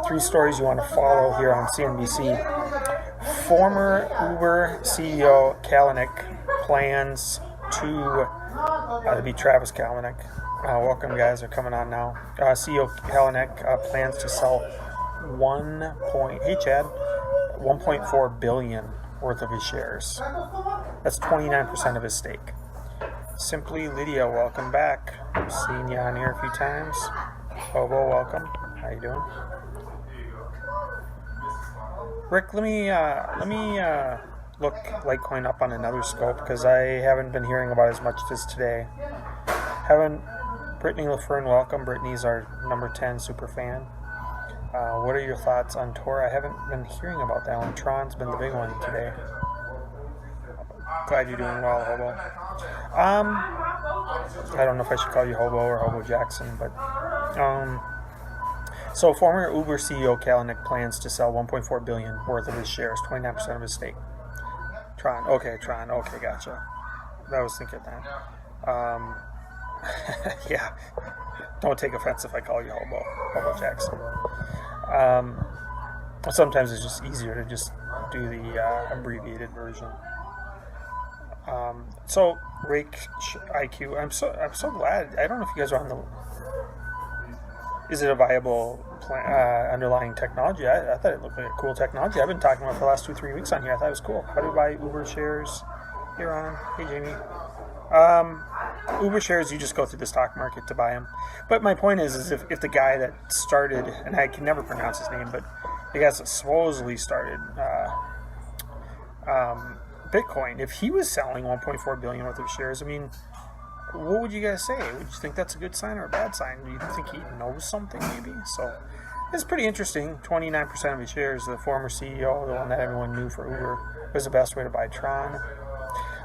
Three stories you want to follow here on CNBC. Former Uber CEO Kalanick plans to be Travis Kalanick. Welcome, guys. They're coming on now. CEO Kalanick plans to sell 1.4 billion worth of his shares. That's 29% of his stake. Simply Lydia, welcome back. I've seen you on here a few times. Hobo, welcome. How you doing? Rick, let me look Litecoin up on another scope because I haven't been hearing about it as much as today. Brittany LaFern, welcome. Brittany's our number 10 super fan. What are your thoughts on Tor? I haven't been hearing about that one. Tron's been the big one today. Glad you're doing well, Hobo. I don't know if I should call you Hobo or Hobo Jackson, but so former Uber CEO Kalanick plans to sell 1.4 billion worth of his shares, 29% of his stake. Tron. Okay, gotcha. I was thinking that. Yeah. Don't take offense if I call you Hobo Jackson. Sometimes it's just easier to just do the abbreviated version. So Rake IQ, I'm so glad. I don't know if you guys are on the. Is it a viable underlying technology? I thought it looked like a cool technology. I've been talking about it for the last 2-3 weeks on here. I thought it was cool. How to buy Uber shares? Here on. Hey Jamie. Uber shares, you just go through the stock market to buy them. But my point is if the guy that started, and I can never pronounce his name, but the guy that supposedly started Bitcoin, if he was selling 1.4 billion worth of shares, I mean, what would you guys say? Would you think that's a good sign or a bad sign? Do you think he knows something maybe? So it's pretty interesting. 29% of his shares, the former CEO, the one that everyone knew for Uber, was the best way to buy Tron.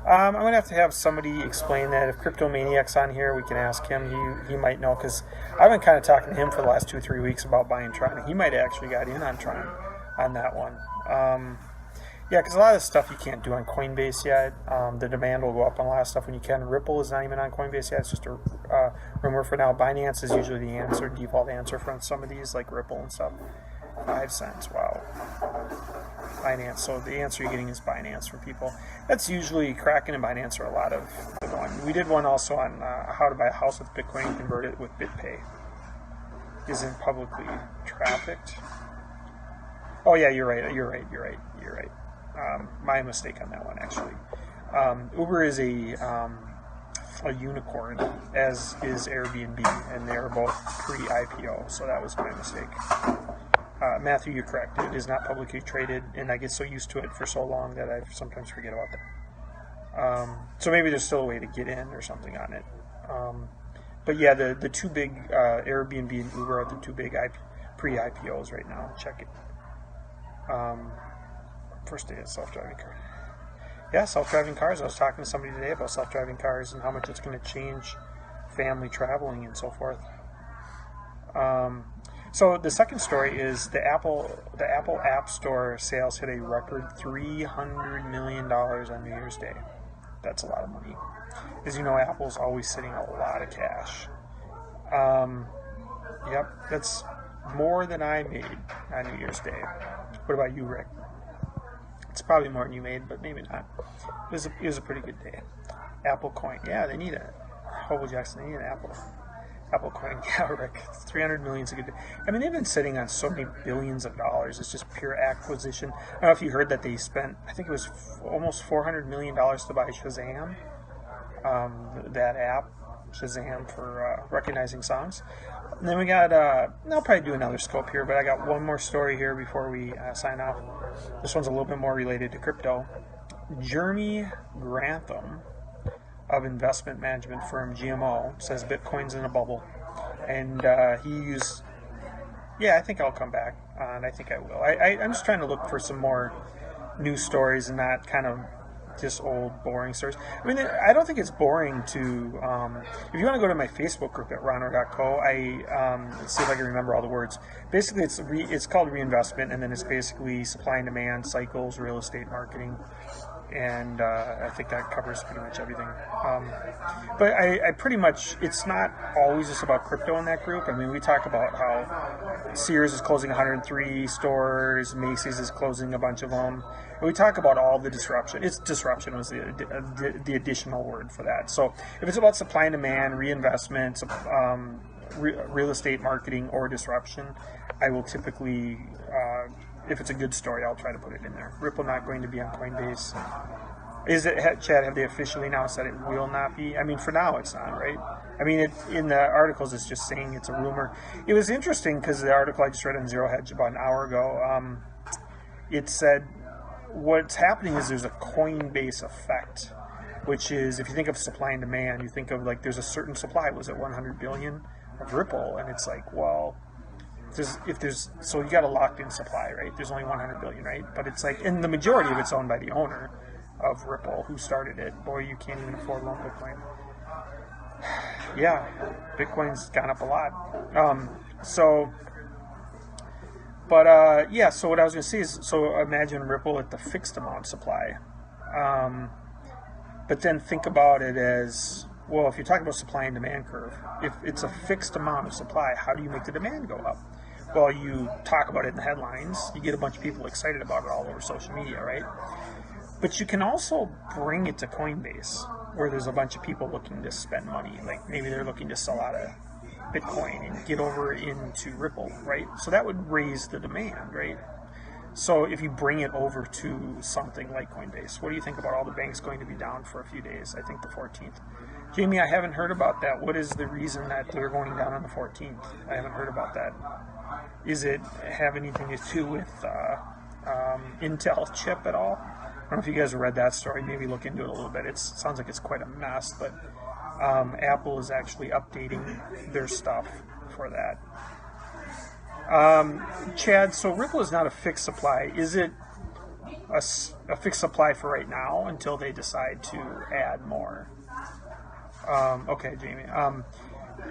I'm going to have somebody explain that. If Crypto Maniac's on here, we can ask him. He might know, because I've been kind of talking to him for the last 2-3 weeks about buying Tron. He might have actually got in on Tron on that one. Yeah, because a lot of stuff you can't do on Coinbase yet. The demand will go up on a lot of stuff when you can. Ripple is not even on Coinbase yet. It's just a rumor for now. Binance is usually the answer, default answer for some of these, like Ripple and stuff. 5 cents, wow. Binance, so the answer you're getting is Binance from people. That's usually Kraken and Binance are a lot of the one. We did one also on how to buy a house with Bitcoin and convert it with BitPay. Isn't publicly trafficked. Oh yeah, you're right. My mistake on that one, actually. Uber is a unicorn, as is Airbnb, and they're both pre-IPO, so that was my mistake. Matthew, you're correct. It is not publicly traded, and I get so used to it for so long that I sometimes forget about that. So maybe there's still a way to get in or something on it. But yeah, the two big, Airbnb and Uber are the two big pre-IPOs right now. Check it. First day of self-driving car. Yeah, self-driving cars. I was talking to somebody today about self-driving cars and how much it's going to change family traveling and so forth. So the second story is the Apple App Store sales hit a record $300 million on New Year's Day. That's a lot of money. As you know, Apple's always sitting a lot of cash. Yep, that's more than I made on New Year's Day. What about you, Rick? It's probably more than you made, but maybe not. It was a pretty good day. Apple coin. Yeah, they need a Hobo Jackson. They need an Apple coin. Yeah, Rick. 300 million is a good day. I mean, they've been sitting on so many billions of dollars. It's just pure acquisition. I don't know if you heard that they spent, I think it was almost $400 million to buy Shazam. That app, Shazam, for recognizing songs. And then we got, I'll probably do another scope here, but I got one more story here before we sign off. This one's a little bit more related to crypto. Jeremy Grantham of investment management firm GMO says Bitcoin's in a bubble. And he used, I think I'll come back, and I think I will. I'm just trying to look for some more news stories and not kind of just old boring stories. I mean, I don't think it's boring to if you want to go to my Facebook group at ronor.co, let's see if I can remember all the words. Basically it's called reinvestment, and then it's basically supply and demand cycles, real estate marketing, And I think that covers pretty much everything. But I pretty much, it's not always just about crypto in that group. I mean, we talk about how Sears is closing 103 stores, Macy's is closing a bunch of them. And we talk about all the disruption. Disruption was the additional word for that. So if it's about supply and demand, reinvestment, real estate marketing, or disruption, I will typically, if it's a good story, I'll try to put it in there. Ripple not going to be on Coinbase. Is it, Chad, have they officially now said it will not be? I mean, for now it's not, right? I mean, in the articles it's just saying it's a rumor. It was interesting because the article I just read on Zero Hedge about an hour ago, it said what's happening is there's a Coinbase effect, which is, if you think of supply and demand, you think of like there's a certain supply, was it 100 billion of Ripple? And it's like, well, so you got a locked in supply, right? There's only 100 billion, right? But it's like, and the majority of it's owned by the owner of Ripple, who started it. Boy, you can't even afford one Bitcoin. Yeah, Bitcoin's gone up a lot. So what I was going to say is, so imagine Ripple at the fixed amount supply. But then think about it as, well, if you're talking about supply and demand curve, if it's a fixed amount of supply, how do you make the demand go up? Well, you talk about it in the headlines. You get a bunch of people excited about it all over social media, right? But you can also bring it to Coinbase, where there's a bunch of people looking to spend money. Like maybe they're looking to sell out of Bitcoin and get over into Ripple, right? So that would raise the demand, right? So if you bring it over to something like Coinbase, what do you think about all the banks going to be down for a few days? I think the 14th. Jamie, I haven't heard about that. What is the reason that they're going down on the 14th? I haven't heard about that. Is it have anything to do with Intel chip at all? I don't know if you guys read that story. Maybe look into it a little bit. It sounds like it's quite a mess, but Apple is actually updating their stuff for that. Chad, so Ripple is not a fixed supply. Is it a fixed supply for right now until they decide to add more? Okay, Jamie.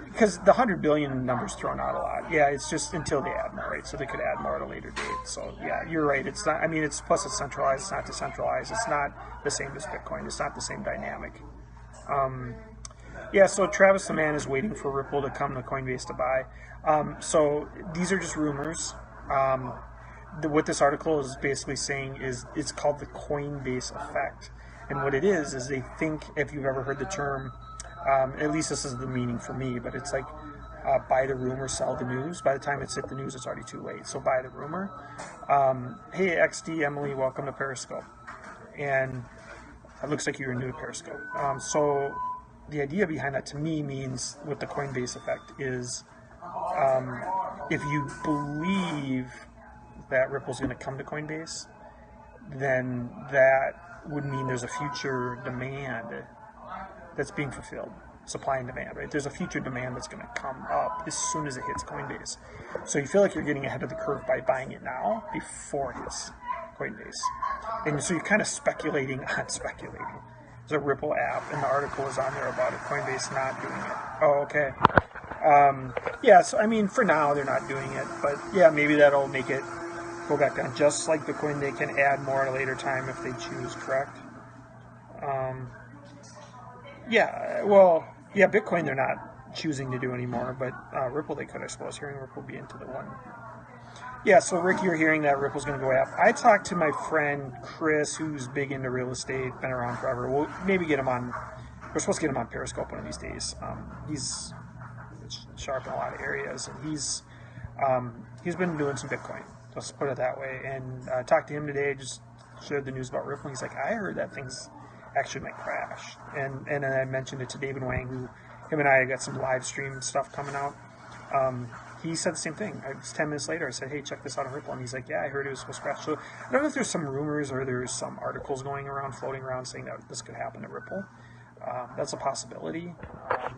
Because the 100 billion number's thrown out a lot. Yeah, it's just until they add more, right? So they could add more at a later date. So yeah, you're right. It's not. I mean, it's plus it's centralized. It's not decentralized. It's not the same as Bitcoin. It's not the same dynamic. Yeah. So Travis the man is waiting for Ripple to come to Coinbase to buy. So these are just rumors. What this article is basically saying is it's called the Coinbase effect, and what it is they think, if you've ever heard the term. At least this is the meaning for me, but it's like buy the rumor, sell the news. By the time it's hit the news, it's already too late. So buy the rumor. Hey, XD, Emily, welcome to Periscope. And it looks like you're new to Periscope. So the idea behind that to me means with the Coinbase effect is if you believe that Ripple's going to come to Coinbase, then that would mean there's a future demand that's being fulfilled, supply and demand, right? There's a future demand that's going to come up as soon as it hits Coinbase. So you feel like you're getting ahead of the curve by buying it now before it hits Coinbase. And so you're kind of speculating on speculating. There's a Ripple app, and the article is on there about it. Coinbase not doing it. Oh, okay. Yeah, so I mean, for now, they're not doing it. But yeah, maybe that'll make it go back down. Just like Bitcoin, they can add more at a later time if they choose, correct? Yeah, well, yeah, Bitcoin they're not choosing to do anymore, but Ripple they could, I suppose. Hearing Ripple be into the one. Yeah, so Rick, you're hearing that Ripple's going to go up. I talked to my friend Chris, who's big into real estate, been around forever. We'll maybe get him on. We're supposed to get him on Periscope one of these days. He's sharp in a lot of areas, and he's been doing some Bitcoin. Let's put it that way. And I talked to him today. Just shared the news about Ripple. He's like, I heard that thing's actually might crash. And then I mentioned it to David Wang, who him and I got some live stream stuff coming out. He said the same thing. It's 10 minutes later. I said, hey, check this out on Ripple. And he's like, yeah, I heard it was supposed to crash. So I don't know if there's some rumors or there's some articles going around, floating around, saying that this could happen to Ripple. That's a possibility,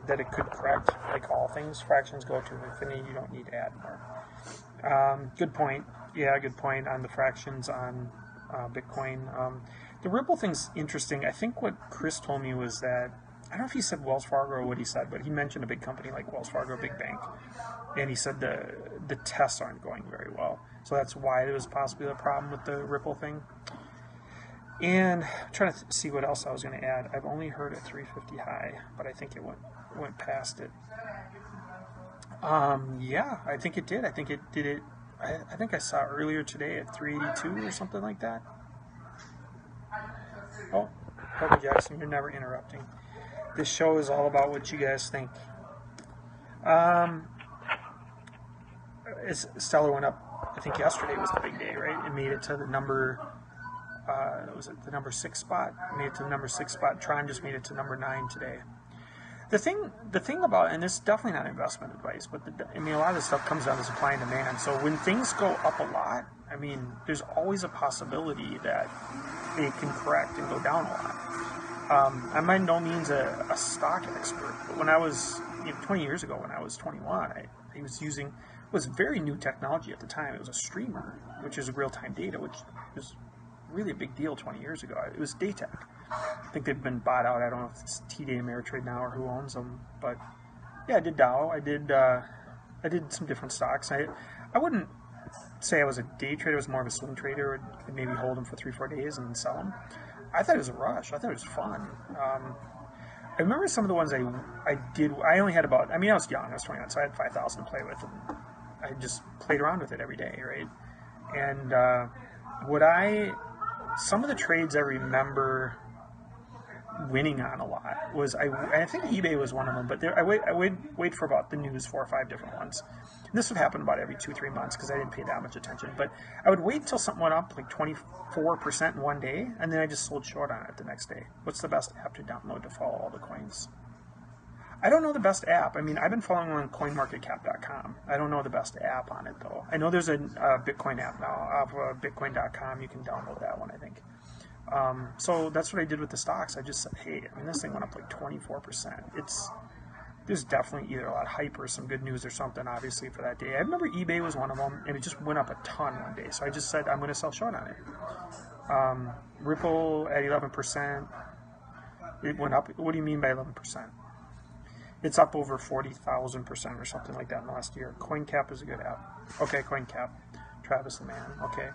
that it could correct. Like all things, fractions go to infinity. You don't need to add more. Good point. Yeah, good point on the fractions on Bitcoin. The Ripple thing's interesting. I think what Chris told me was that, I don't know if he said Wells Fargo or what he said, but he mentioned a big company like Wells Fargo, a big bank. And he said the tests aren't going very well. So that's why there was possibly a problem with the Ripple thing. And I'm trying to see what else I was going to add. I've only heard a 350 high, but I think it went past it. Yeah, I think it did. I think it did it. I think I saw earlier today at 382 or something like that. Oh, Kobe Jackson, you're never interrupting. This show is all about what you guys think. Stellar went up, I think yesterday was the big day, right? It made it to the number, was it the number 6 spot? It made it to the number 6 spot. Tron just made it to number 9 today. The thing about, and this is definitely not investment advice, but a lot of this stuff comes down to supply and demand. So when things go up a lot, there's always a possibility that they can correct and go down a lot. I'm by no means a stock expert, but when I was 20 years ago, when I was 21, I was using, it was very new technology at the time. It was a streamer, which is real-time data, which was really a big deal 20 years ago. It was Daytech. I think they've been bought out. I don't know if it's TD Ameritrade now or who owns them, but yeah, I did Dow. I did some different stocks. I wouldn't say I was a day trader. I was more of a swing trader. I'd maybe hold them for 3-4 days and then sell them. I thought it was a rush. I thought it was fun. I remember some of the ones I did. I only had about, I was young. I was 21, so I had 5,000 to play with, and I just played around with it every day, right? And some of the trades I remember winning on a lot was, I think eBay was one of them, but I would wait for about the news, 4 or 5 different ones. And this would happen about every 2-3 months because I didn't pay that much attention. But I would wait until something went up like 24% in one day, and then I just sold short on it the next day. What's the best app to download to follow all the coins? I don't know the best app. I've been following on coinmarketcap.com. I don't know the best app on it, though. I know there's a Bitcoin app now off bitcoin.com. You can download that one, I think. So that's what I did with the stocks. I just said, hey, this thing went up like 24%. There's definitely either a lot of hype or some good news or something, obviously, for that day. I remember eBay was one of them, and it just went up a ton one day. So I just said, I'm going to sell short on it. Ripple at 11%. It went up. What do you mean by 11%? It's up over 40,000% or something like that in the last year. CoinCap is a good app. Okay, CoinCap. Travis the man. Okay.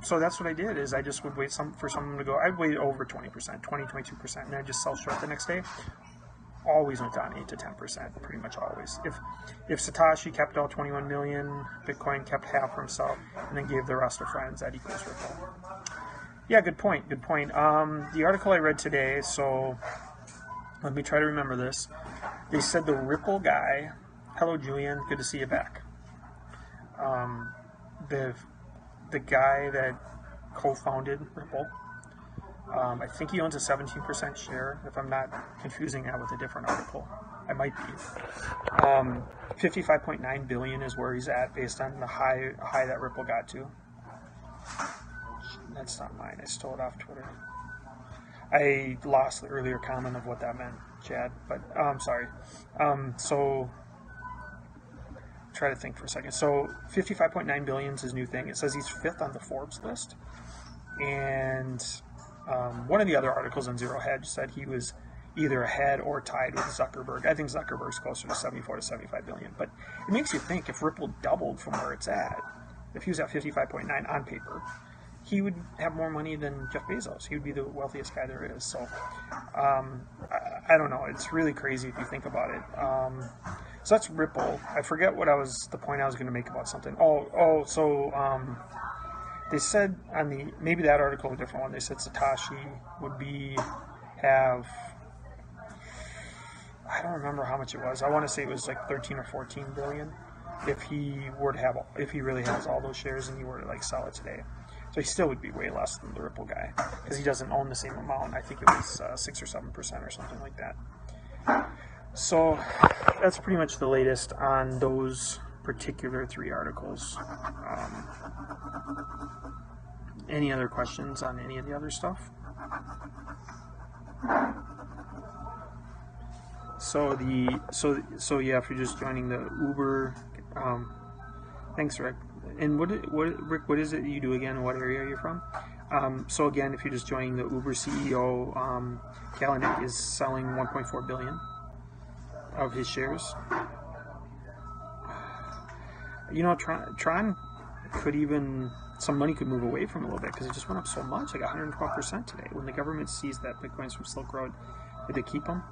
So that's what I did, is I just would wait for someone to go. I'd wait over 20%, 20, 22%, and I'd just sell short the next day. Always went down 8 to 10%, pretty much always. If Satoshi kept all 21 million, Bitcoin kept half for himself, and then gave the rest to friends, that equals Ripple. Yeah, good point. The article I read today, so let me try to remember this. They said the Ripple guy, hello Julian, good to see you back. The guy that co-founded Ripple, I think he owns a 17% share, if I'm not confusing that with a different article. I might be. 55.9 billion is where he's at based on the high that Ripple got to. That's not mine. I stole it off Twitter. I lost the earlier comment of what that meant, Chad, but I'm sorry. So try to think for a second. So 55.9 billion is his new thing. It says he's 5th on the Forbes list, and one of the other articles on Zero Hedge said he was either ahead or tied with Zuckerberg. I think Zuckerberg's closer to 74 to 75 billion, but it makes you think, if Ripple doubled from where it's at, if he was at 55.9 on paper, he would have more money than Jeff Bezos. He would be the wealthiest guy there is. So I don't know. It's really crazy if you think about it. So that's Ripple. I forget the point I was going to make about something. So they said maybe that article, a different one, they said Satoshi would have, I don't remember how much it was. I want to say it was like 13 or 14 billion if he really has all those shares and he were to sell it today. So he still would be way less than the Ripple guy because he doesn't own the same amount. I think it was 6 or 7% or something like that. So that's pretty much the latest on those particular 3 articles. Any other questions on any of the other stuff? So yeah, if you're just joining the Uber, thanks, Rick. And Rick, what is it you do again? What area are you from? So again, if you're just joining the Uber CEO, Kalanick is selling 1.4 billion of his shares. Tron could even, some money could move away from it a little bit because it just went up so much, like 112% today. When the government sees that Bitcoins from Silk Road, did they keep them?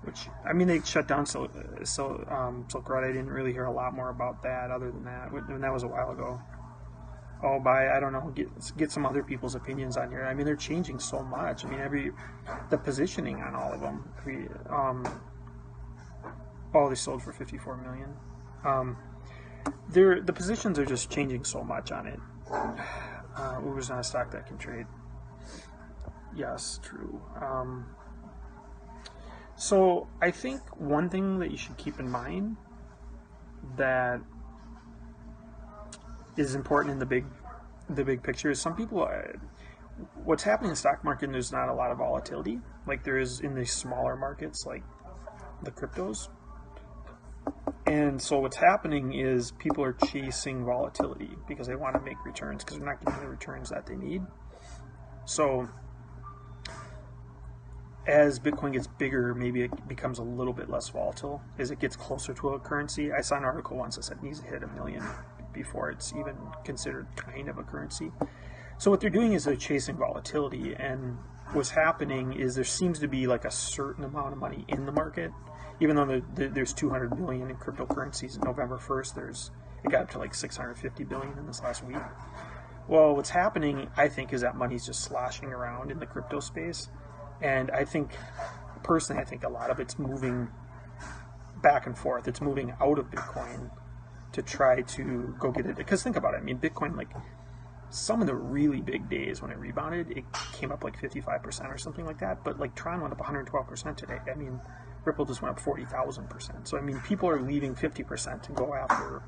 Which, I mean, they shut down Silk Road. I didn't really hear a lot more about that other than that. And that was a while ago. Oh, I don't know, get some other people's opinions on here. I mean, they're changing so much. I mean, the positioning on all of them. They sold for 54 million. The positions are just changing so much on it. Uber's not a stock that can trade. Yes, true. So I think one thing that you should keep in mind that is important in the big picture is some people what's happening in the stock market, there's not a lot of volatility like there is in these smaller markets like the cryptos. And so what's happening is people are chasing volatility because they want to make returns because they're not getting the returns that they need. So as Bitcoin gets bigger, maybe it becomes a little bit less volatile as it gets closer to a currency. I saw an article once that said it needs to hit 1 million before it's even considered kind of a currency. So what they're doing is they're chasing volatility, and what's happening is there seems to be like a certain amount of money in the market, even though there's 200 billion in cryptocurrencies. November 1st, it got up to like 650 billion in this last week. Well, what's happening, I think, is that money's just sloshing around in the crypto space, and I think a lot of it's moving back and forth. It's moving out of Bitcoin to try to go get it. Because think about it. I mean, Bitcoin, like some of the really big days when it rebounded, it came up like 55% or something like that. But like Tron went up 112% today. I mean, Ripple just went up 40,000%. So I mean, people are leaving 50% to go after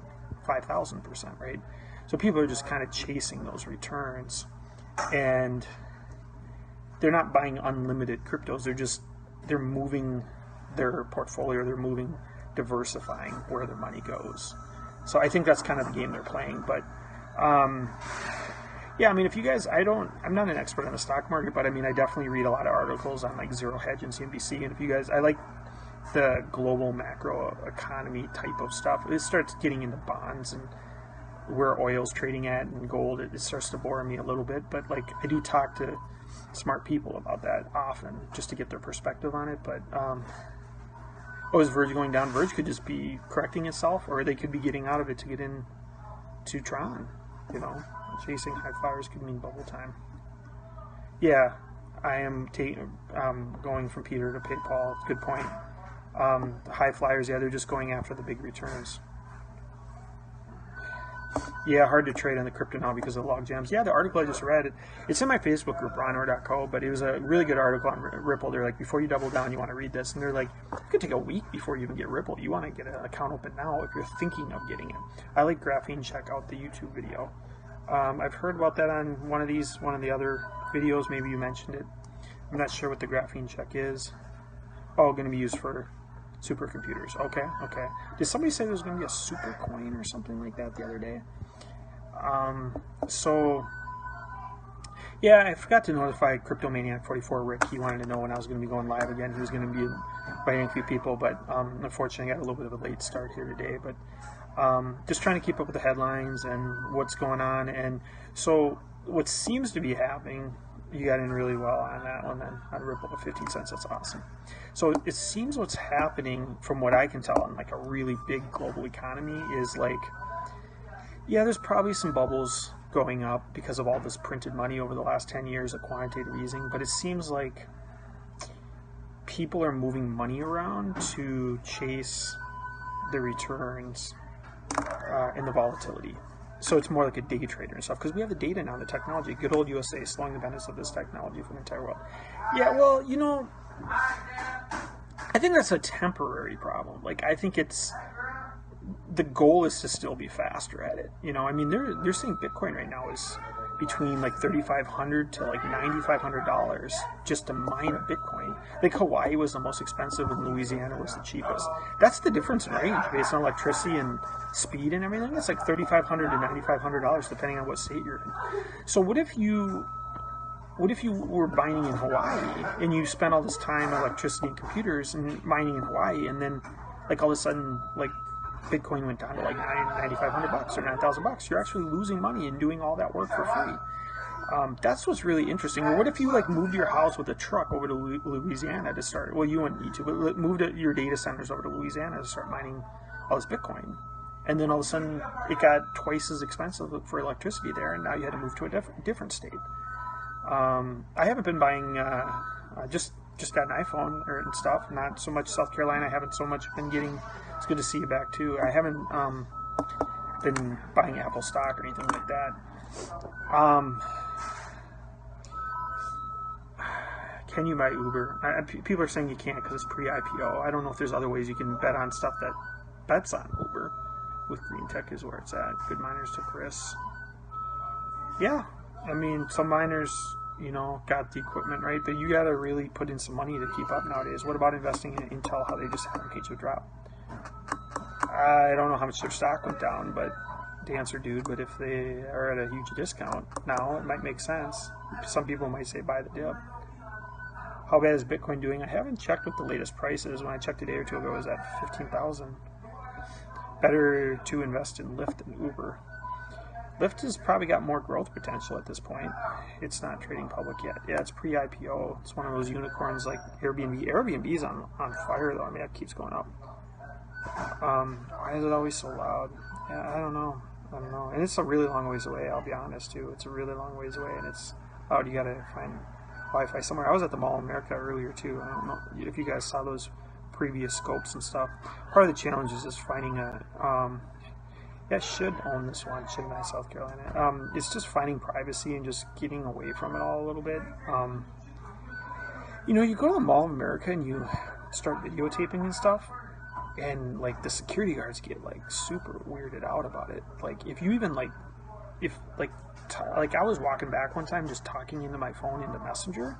5,000%, right? So people are just kind of chasing those returns, and they're not buying unlimited cryptos. They're moving their portfolio. They're diversifying where their money goes. So I think that's kind of the game they're playing. But yeah, I mean, if you guys, I'm not an expert on the stock market, but I mean, I definitely read a lot of articles on like Zero Hedge and CNBC. And if you guys, I like the global macro economy type of stuff. It starts getting into bonds and where oil's trading at and gold. It starts to bore me a little bit, but like I do talk to smart people about that often just to get their perspective on it. But is Verge going down? Verge could just be correcting itself, or they could be getting out of it to get in to Tron. You know, chasing high flyers could mean bubble time. Yeah, I am going from Peter to PayPal. Good point. High flyers, yeah, they're just going after the big returns. Yeah, hard to trade on the crypto now because of the log jams. Yeah, the article I just read, it's in my Facebook group, ronor.co, but it was a really good article on Ripple. They're like, before you double down, you want to read this. And they're like, it could take a week before you even get Ripple. You want to get an account open now if you're thinking of getting it. I like graphene. Check out the YouTube video. I've heard about that on one of the other videos. Maybe you mentioned it. I'm not sure what the graphene check is. Oh, going to be used for supercomputers. Okay. Did somebody say there was going to be a super coin or something like that the other day? So yeah, I forgot to notify Cryptomaniac44 Rick. He wanted to know when I was going to be going live again. He was going to be inviting a few people, but unfortunately I got a little bit of a late start here today. But just trying to keep up with the headlines and what's going on. And so what seems to be happening, you got in really well on that one then, on Ripple at 15 cents. That's awesome. So it seems what's happening, from what I can tell, in like a really big global economy is like, yeah, there's probably some bubbles going up because of all this printed money over the last 10 years of quantitative easing, but it seems like people are moving money around to chase the returns and the volatility. So it's more like a day trader and stuff, because we have the data now, the technology. Good old USA slowing the benefits of this technology for the entire world. Yeah, well, you know, I think that's a temporary problem. Like, I think the goal is to still be faster at it. You know, I mean, they're saying Bitcoin right now is between like $3,500 to like $9,500 just to mine a Bitcoin. Like Hawaii was the most expensive and Louisiana was the cheapest. That's the difference in range based on electricity and speed and everything. It's like $3,500 to $9,500 depending on what state you're in. So what if you were mining in Hawaii and you spent all this time on electricity and computers and mining in Hawaii, and then like all of a sudden like Bitcoin went down to like $9,500 or $9,000, you're actually losing money and doing all that work for free. That's what's really interesting. Or what if you like moved your house with a truck over to Louisiana to start? Well, you wouldn't need to, but moved your data centers over to Louisiana to start mining all this Bitcoin, and then all of a sudden it got twice as expensive for electricity there, and now you had to move to a different state. I haven't been buying. Just got an iPhone and stuff. Not so much South Carolina. I haven't so much been getting. It's good to see you back too. I haven't been buying Apple stock or anything like that. Can you buy Uber? People are saying you can't because it's pre-IPO. I don't know if there's other ways you can bet on stuff that bets on Uber. With Green Tech is where it's at. Good miners to Chris. Yeah, I mean, some miners, got the equipment right, but you got to really put in some money to keep up nowadays. What about investing in Intel? How they just had a major drop? I don't know how much their stock went down, but the answer, dude. But if they are at a huge discount now, it might make sense. Some people might say buy the dip. How bad is Bitcoin doing? I haven't checked what the latest price is. When I checked a day or two ago, it was at 15,000. Better to invest in Lyft than Uber. Lyft has probably got more growth potential at this point. It's not trading public yet. Yeah, it's pre-IPO. It's one of those unicorns like Airbnb. Airbnb's on fire though. I mean, it keeps going up. Why is it always so loud? Yeah, I don't know. And it's a really long ways away, I'll be honest too. It's a really long ways away, and it's you gotta find Wi-Fi somewhere. I was at the Mall of America earlier too. I don't know if you guys saw those previous scopes and stuff. Part of the challenge is just finding a I should own this one, shouldn't I, South Carolina? It's just finding privacy and just getting away from it all a little bit. You go to the Mall of America and you start videotaping and stuff, and like the security guards get like super weirded out about it. Like if you even I was walking back one time just talking into my phone into Messenger,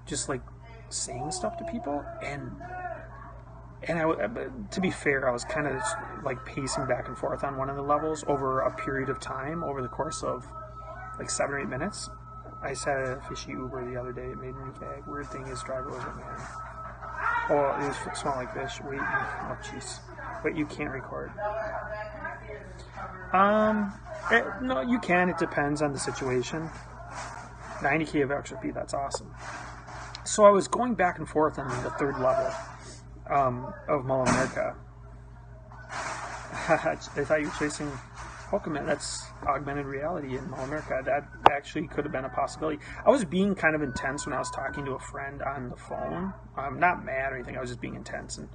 just like saying stuff to people, and to be fair, I was kind of like pacing back and forth on one of the levels over a period of time, over the course of like 7 or 8 minutes. I sat at a fishy Uber the other day. It made me gag. Weird thing is, driver wasn't man. Oh, it smelled like fish. Wait, oh jeez. But you can't record. No, you can. It depends on the situation. 90K of XRP. That's awesome. So I was going back and forth on the third level of Mall of America. I thought you were chasing Pokemon. That's augmented reality in Mall of America. That actually could have been a possibility. I was being kind of intense when I was talking to a friend on the phone. I'm not mad or anything. I was just being intense. And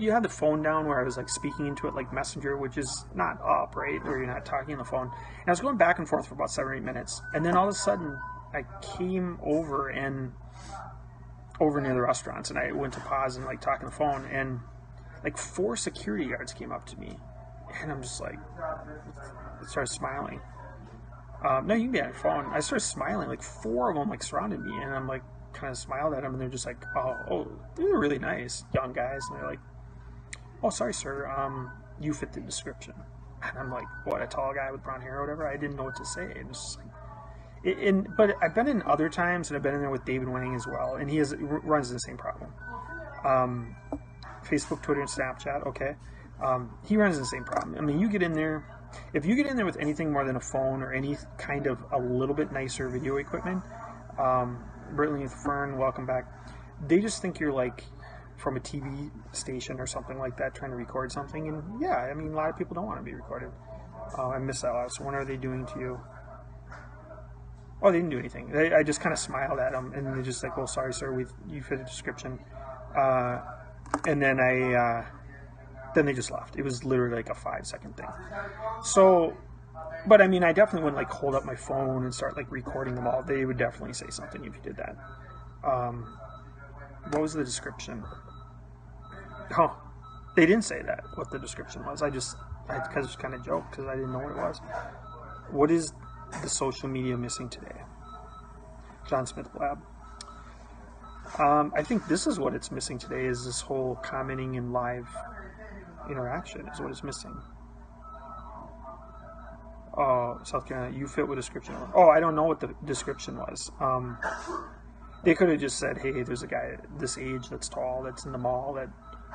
you had the phone down where I was like speaking into it like Messenger, which is not up, right? Where you're not talking on the phone. And I was going back and forth for about 7 or 8 minutes. And then all of a sudden, I came over near the restaurants, and I went to pause and like talk on the phone, and like 4 security guards came up to me, and I'm just like, I started smiling. No, you can be on your phone. I started smiling. Like 4 of them like surrounded me, and I'm like kind of smiled at them, and they're just like, oh, they're really nice young guys, and they're like, oh, sorry sir, you fit the description. And I'm like, what, a tall guy with brown hair or whatever? I didn't know what to say. It was just like, but I've been in other times, and I've been in there with David Winning as well, and he runs the same problem. Facebook, Twitter, and Snapchat, okay. He runs the same problem. I mean, you get in there, if you get in there with anything more than a phone or any kind of a little bit nicer video equipment, Brittany with Fern, welcome back. They just think you're like from a TV station or something like that trying to record something, and yeah, I mean, a lot of people don't want to be recorded. I missed that last. So what are they doing to you? Oh, they didn't do anything. I just kind of smiled at them, and they're just like, "Well, sorry, sir, you fit the description." And then then they just left. It was literally like a 5-second thing. So, but I mean, I definitely wouldn't like hold up my phone and start like recording them all. They would definitely say something if you did that. What was the description? Oh, they didn't say that. What the description was? I just kind of joked because I didn't know what it was. What is the social media missing today? John Smith Lab. I think this is what it's missing today, is this whole commenting and live interaction is what it's missing. Oh, South Carolina, you fit with description. Oh, I don't know what the description was. They could have just said, hey, there's a guy this age that's tall that's in the mall that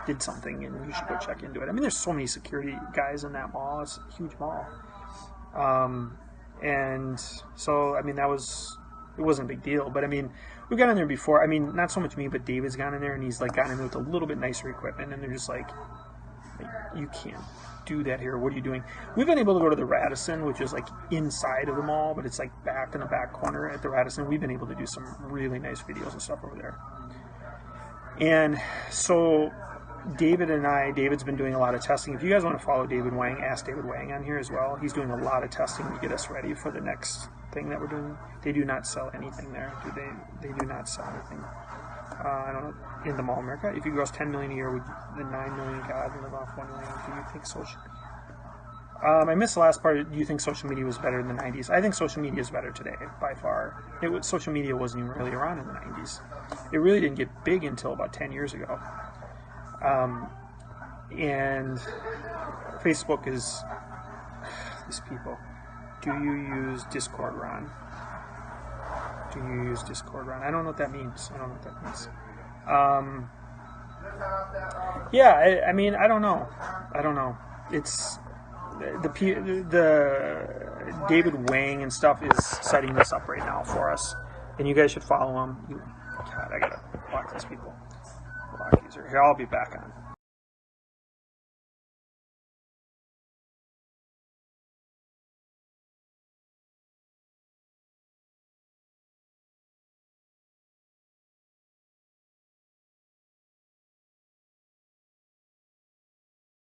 did something, and you should go check into it. I mean, there's so many security guys in that mall. It's a huge mall. And so, I mean, it wasn't a big deal. But I mean, we've gone in there before. I mean, not so much me, but David's gone in there, and he's like gotten in there with a little bit nicer equipment, and they're just like, you can't do that here. What are you doing? We've been able to go to the Radisson, which is like inside of the mall, but it's like back in the back corner at the Radisson. We've been able to do some really nice videos and stuff over there. And so David's been doing a lot of testing. If you guys want to follow David Wang, ask David Wang on here as well. He's doing a lot of testing to get us ready for the next thing that we're doing. They do not sell anything there. They do not sell anything. I don't know, in the mall America. If you gross $10 million a year with the $9 million God and live off $1 million, do you think social? I missed the last part. Do you think social media was better in the 90s? I think social media is better today by far. Social media wasn't even really around in the 90s. It really didn't get big until about 10 years ago. And Facebook is these people. Do you use Discord, Ron? Do you use Discord, Ron? I don't know what that means. Yeah, I mean, I don't know. It's the David Wang and stuff is setting this up right now for us, and you guys should follow him. God, I gotta block these people. Block these. Here, I'll be back on.